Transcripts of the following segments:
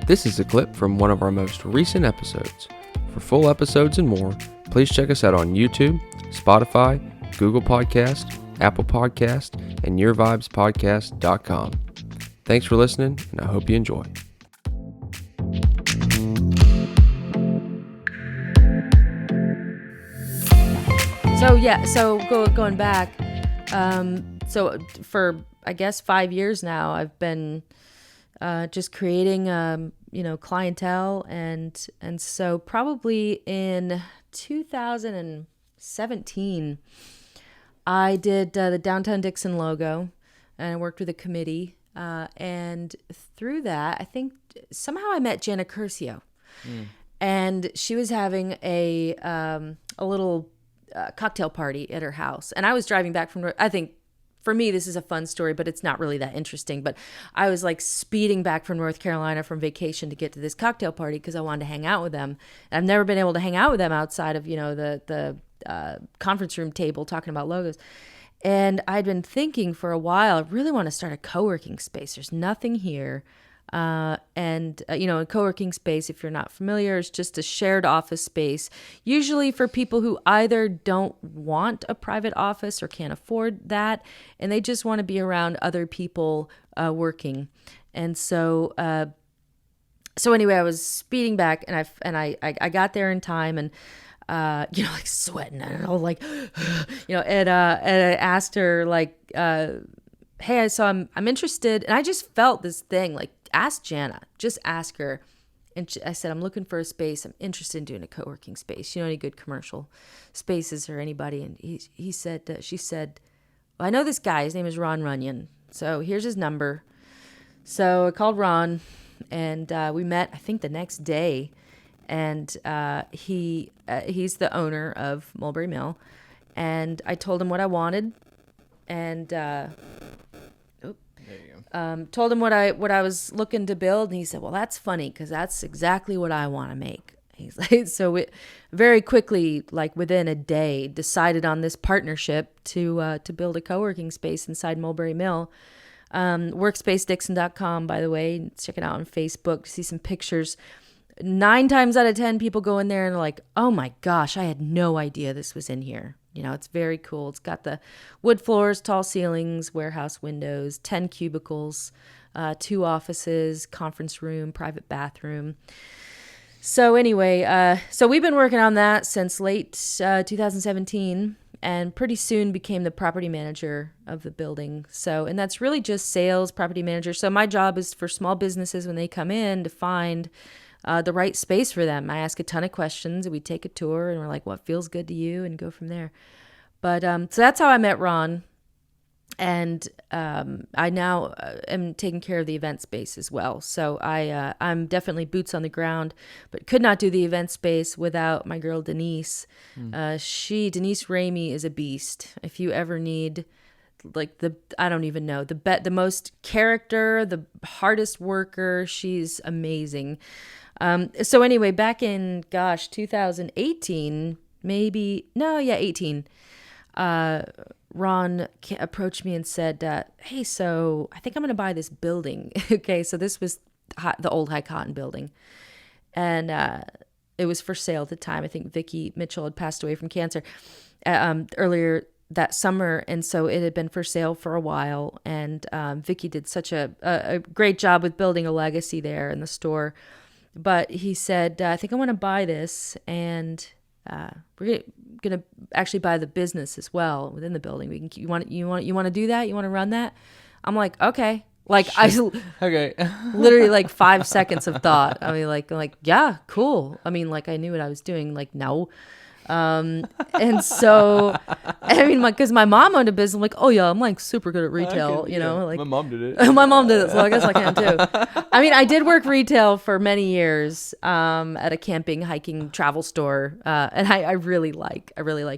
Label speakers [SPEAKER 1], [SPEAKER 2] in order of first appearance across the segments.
[SPEAKER 1] This is a clip from one of our most recent episodes. For full episodes and more, please check us out on YouTube, Spotify, Google Podcast, Apple Podcast, and YourVibesPodcast.com. Thanks for listening, and I hope you enjoy.
[SPEAKER 2] Going back, so for I guess 5 years now, I've been just creating clientele, and so probably in 2017, I did the Downtown Dixon logo, and I worked with a committee, and through that, I think somehow I met Jana Curcio, and she was having a little cocktail party at her house, and I was driving back from. I think for me this is a fun story, but it's not really that interesting. But I was like speeding back from North Carolina from vacation to get to this cocktail party because I wanted to hang out with them. And I've never been able to hang out with them outside of the conference room table talking about logos. And I'd been thinking for a while, I really want to start a co-working space. There's nothing here. A co-working space, if you're not familiar, is just a shared office space, usually for people who either don't want a private office or can't afford that, and they just want to be around other people working. And so anyway, I was speeding back, and I got there in time, and like sweating, and I was like, and I asked her like, hey, so I'm interested, and I just felt this thing like, ask Jana, just ask her. And I said, I'm looking for a space. I'm interested in doing a co-working space. You know, any good commercial spaces or anybody? And she said, well, I know this guy. His name is Ron Runyon. So here's his number. So I called Ron, and we met, I think, the next day. And he's the owner of Mulberry Mill. And I told him what I wanted, and told him what I was looking to build, and he said, well, that's funny because that's exactly what I want to make. He's like, so we very quickly, like within a day, decided on this partnership to build a co-working space inside Mulberry Mill. WorkspaceDixon.com, by the way, check it out on Facebook, see some pictures. 9 times out of 10 people go in there and are like, oh my gosh, I had no idea this was in here. It's very cool. It's got the wood floors, tall ceilings, warehouse windows, 10 cubicles, 2 offices, conference room, private bathroom. So anyway, so we've been working on that since late 2017, and pretty soon became the property manager of the building. So, and that's really just sales, property manager. So my job is for small businesses when they come in to find the right space for them. I ask a ton of questions, and we take a tour, and we're like, what feels good to you, and go from there. But so that's how I met Ron, and I now am taking care of the event space as well. So I'm definitely boots on the ground, but could not do the event space without my girl Denise. Denise Ramey is a beast. If you ever need like I don't even know, the most character, the hardest worker, she's amazing. So anyway, back in 2018, 18, Ron approached me and said, hey, so I think I'm going to buy this building. Okay. So this was the old High Cotton building, and it was for sale at the time. I think Vicki Mitchell had passed away from cancer earlier that summer, and so it had been for sale for a while, and Vicki did such a great job with building a legacy there in the store. But he said, I think I want to buy this, and we're gonna actually buy the business as well within the building. You want to do that? You want to run that? I'm like, okay. Like
[SPEAKER 1] Okay.
[SPEAKER 2] Literally like 5 seconds of thought. I mean, like yeah, cool. I mean, like I knew what I was doing. Like no. And so, I mean, because my mom owned a business, I'm like, oh yeah, I'm like super good at retail, like
[SPEAKER 1] my mom did it.
[SPEAKER 2] My mom did it, so I guess I can too. I mean, I did work retail for many years, at a camping, hiking, travel store. And I really like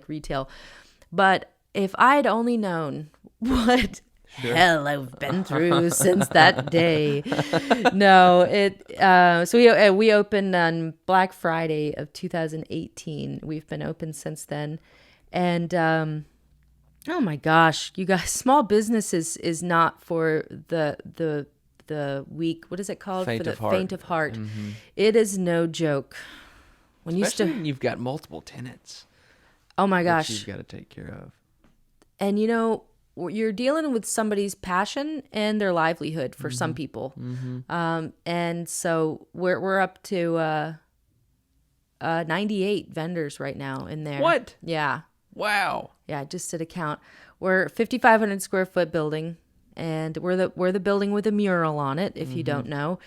[SPEAKER 2] retail, but if I'd only known what hell I've been through since that day. No, so we opened on Black Friday of 2018. We've been open since then. And oh my gosh, you guys, small business is not for the the weak. What is it called?
[SPEAKER 1] Faint
[SPEAKER 2] for
[SPEAKER 1] of
[SPEAKER 2] the
[SPEAKER 1] heart.
[SPEAKER 2] faint of heart. It is no joke.
[SPEAKER 1] Especially when you've got multiple tenants.
[SPEAKER 2] Oh my
[SPEAKER 1] That
[SPEAKER 2] gosh.
[SPEAKER 1] you've got to take care of.
[SPEAKER 2] And you're dealing with somebody's passion and their livelihood for some people. And so we're up to 98 vendors right now in there.
[SPEAKER 1] What?
[SPEAKER 2] Yeah.
[SPEAKER 1] Wow.
[SPEAKER 2] Yeah, I just did a count. We're a 5,500 square foot building, and we're the building with a mural on it, if you don't know.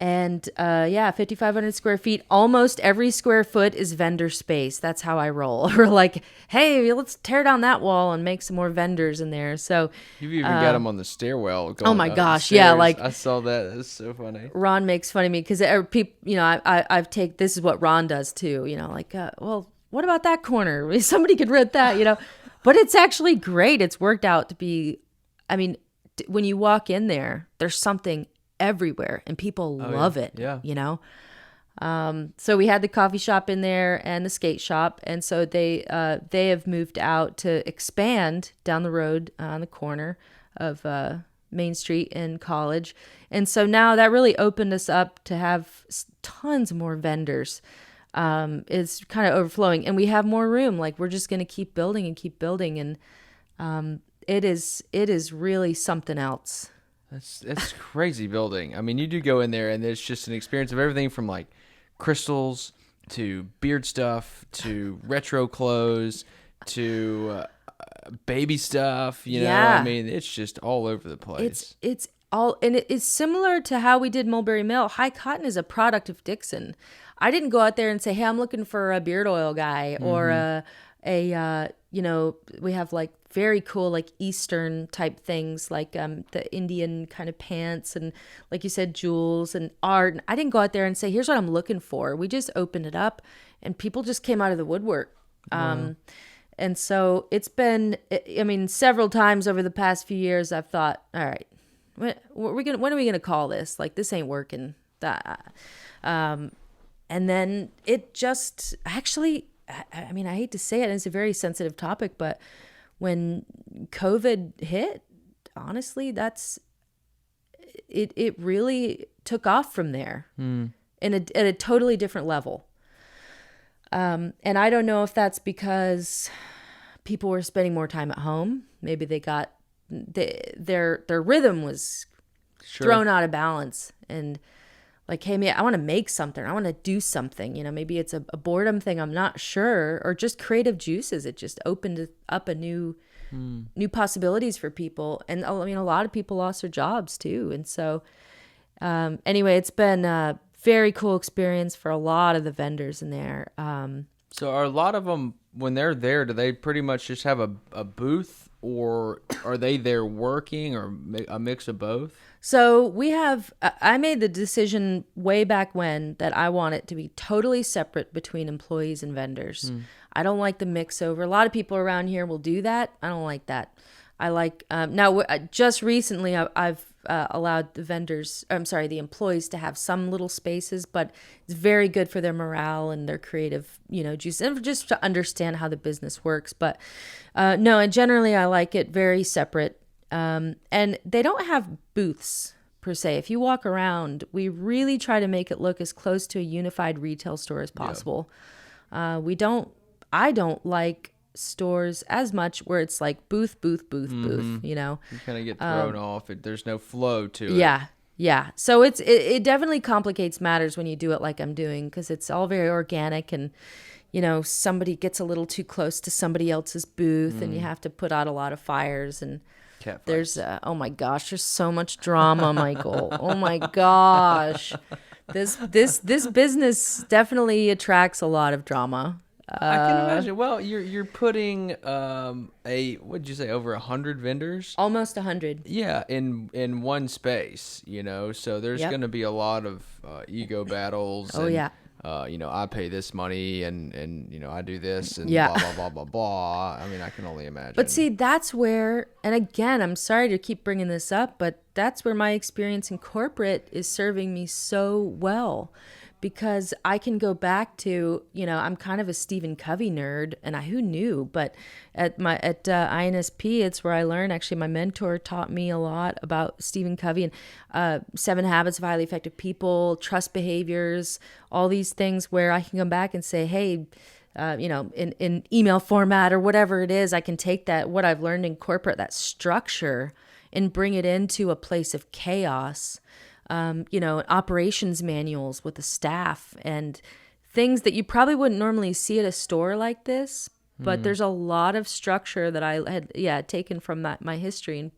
[SPEAKER 2] And 5,500 square feet. Almost every square foot is vendor space. That's how I roll. We're like, hey, let's tear down that wall and make some more vendors in there. So
[SPEAKER 1] You've even got them on the stairwell.
[SPEAKER 2] Oh my
[SPEAKER 1] up
[SPEAKER 2] gosh,
[SPEAKER 1] the
[SPEAKER 2] yeah,
[SPEAKER 1] stairs.
[SPEAKER 2] like
[SPEAKER 1] I saw that. That's so funny.
[SPEAKER 2] Ron makes fun of me because people, I've take this is what Ron does too. Like, well, what about that corner? Somebody could rent that, But it's actually great. It's worked out to be. I mean, when you walk in there, there's something everywhere, and people love it.
[SPEAKER 1] Yeah.
[SPEAKER 2] So we had the coffee shop in there and the skate shop, and so they have moved out to expand down the road on the corner of Main Street and College, and so now that really opened us up to have tons more vendors. It's kind of overflowing, and we have more room. Like, we're just going to keep building and keep building, and it is really something else.
[SPEAKER 1] It's crazy building. I mean, you do go in there, and it's just an experience of everything from like crystals to beard stuff to retro clothes to baby stuff.
[SPEAKER 2] Yeah.
[SPEAKER 1] I mean, it's just all over the place.
[SPEAKER 2] It's all, and it's similar to how we did Mulberry Mill. High cotton is a product of Dixon. I didn't go out there and say, hey, I'm looking for a beard oil guy or we have like very cool, like Eastern type things, like the Indian kind of pants and, like you said, jewels and art. I didn't go out there and say, here's what I'm looking for. We just opened it up, and people just came out of the woodwork.
[SPEAKER 1] Wow.
[SPEAKER 2] And so it's been, I mean, several times over the past few years, I've thought, all right, when are we gonna call this? Like, this ain't working. And then it just actually, I mean, I hate to say it, it's a very sensitive topic, but when COVID hit, honestly, it really took off from there at a totally different level. And I don't know if that's because people were spending more time at home. Maybe they got their rhythm was thrown out of balance, and like, hey, I want to make something. I want to do something. Maybe it's a boredom thing. I'm not sure. Or just creative juices. It just opened up a new possibilities for people. And I mean, a lot of people lost their jobs too. And so anyway, it's been a very cool experience for a lot of the vendors in there.
[SPEAKER 1] So are a lot of them, when they're there, do they pretty much just have a booth, or are they there working, or a mix of both?
[SPEAKER 2] So I made the decision way back when that I want it to be totally separate between employees and vendors. I don't like the mix over. A lot of people around here will do that. I don't like that. I like, just recently I've allowed the employees to have some little spaces, but it's very good for their morale and their creative, juice, and just to understand how the business works. But no, and generally I like it very separate. And they don't have booths per se. If you walk around, we really try to make it look as close to a unified retail store as possible. Yeah. I don't like stores as much where it's like booth, you
[SPEAKER 1] kind of get thrown off. There's no flow to it.
[SPEAKER 2] Yeah. So it definitely complicates matters when you do it like I'm doing, because it's all very organic, and somebody gets a little too close to somebody else's booth and you have to put out a lot of fires, and there's oh my gosh, there's so much drama, Michael. Oh my gosh. This business definitely attracts a lot of drama.
[SPEAKER 1] I can imagine. Well, you're putting what'd you say, over 100 vendors?
[SPEAKER 2] Almost 100.
[SPEAKER 1] Yeah, in one space, so there's going to be a lot of ego battles.
[SPEAKER 2] Oh, yeah.
[SPEAKER 1] I pay this money and I do this and blah, blah, blah, blah, blah. I mean, I can only imagine.
[SPEAKER 2] But see, that's where, and again, I'm sorry to keep bringing this up, but that's where my experience in corporate is serving me so well. because I can go back to, I'm kind of a Stephen Covey nerd, and who knew, but at INSP, it's where I learned. Actually, my mentor taught me a lot about Stephen Covey and 7 Habits of Highly Effective People, trust behaviors, all these things where I can come back and say, hey, in email format or whatever it is, I can take what I've learned in corporate, that structure, and bring it into a place of chaos. Operations manuals with the staff and things that you probably wouldn't normally see at a store like this. But there's a lot of structure that I had, taken from my history and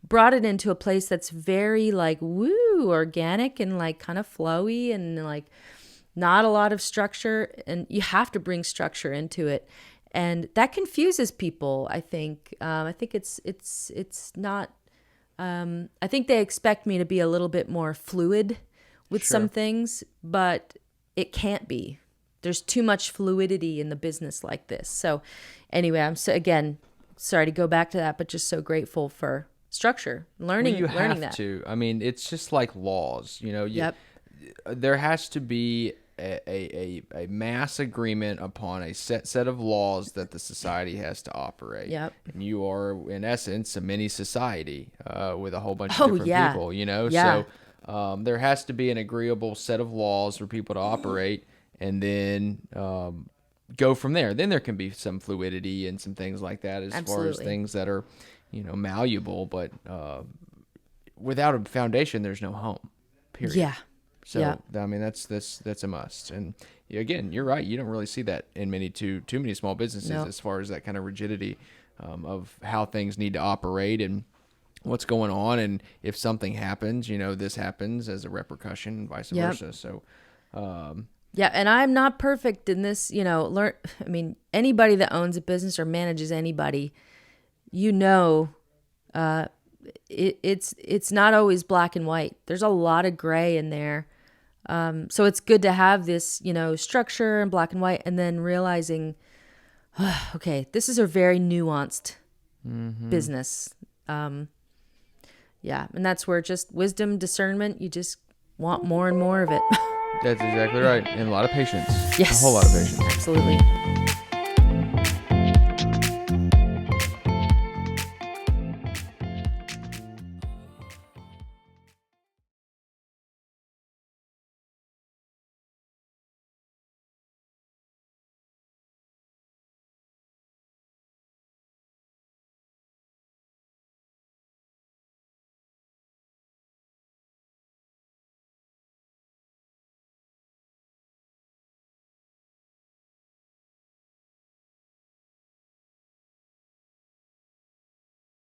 [SPEAKER 2] brought it into a place that's very like, organic and like kind of flowy and like not a lot of structure. And you have to bring structure into it. And that confuses people, I think. I think it's not... I think they expect me to be a little bit more fluid with some things, but it can't be. There's too much fluidity in the business like this. So anyway, I'm again, sorry to go back to that, but just so grateful for structure, learning that.
[SPEAKER 1] To. I mean, it's just like laws,
[SPEAKER 2] Yep.
[SPEAKER 1] There has to be a mass agreement upon a set of laws that the society has to operate.
[SPEAKER 2] Yep.
[SPEAKER 1] And you are, in essence, a mini society with a whole bunch of different people,
[SPEAKER 2] Yeah.
[SPEAKER 1] So there has to be an agreeable set of laws for people to operate, and then go from there. Then there can be some fluidity and some things like that as far as things that are, malleable. But without a foundation, there's no home, period.
[SPEAKER 2] Yeah.
[SPEAKER 1] So, I mean, that's a must. And again, you're right. You don't really see that in too many small businesses as far as that kind of rigidity of how things need to operate and what's going on. And if something happens, this happens as a repercussion and vice versa. So,
[SPEAKER 2] yeah. And I'm not perfect in this, anybody that owns a business or manages anybody, it's not always black and white. There's a lot of gray in there. So it's good to have this, structure and black and white, and then realizing, okay, this is a very nuanced business. And that's where just wisdom, discernment, you just want more and more of it.
[SPEAKER 1] That's exactly right. And a lot of patience.
[SPEAKER 2] Yes.
[SPEAKER 1] A whole lot of patience.
[SPEAKER 2] Absolutely.